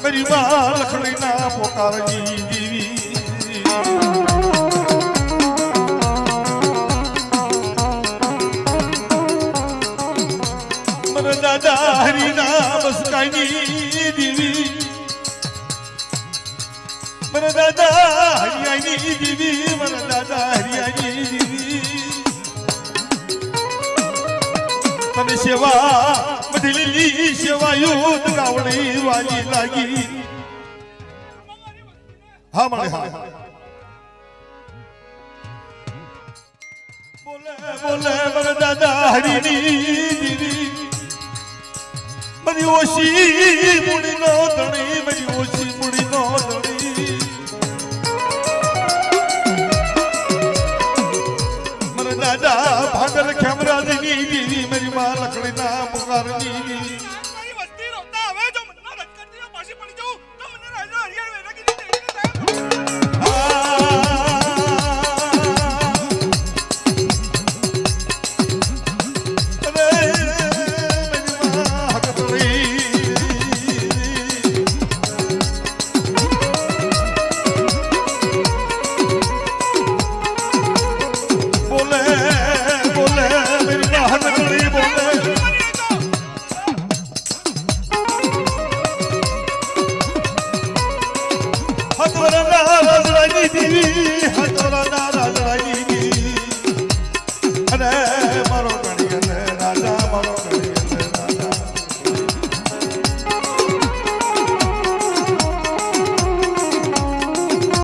मेरी मां लखड़ी ना पुकारनी देवी मन दादा हरी ना बसकानी देवी मन दादा हरियाणी देवी मन दादा हरियाणी देवी तने सेवा मधली सेवा युद्ध गावणी वाजी लागी हाँ मारे हाँ बोले बोले मन दादा हरिणी देवी मरी ओशी मुड़ी नो धणी मरी ओशी मुड़ी नो धणी मन दादा भागर खेमरा देवी देवी मेरी मां लकड़ी ना पुकारनी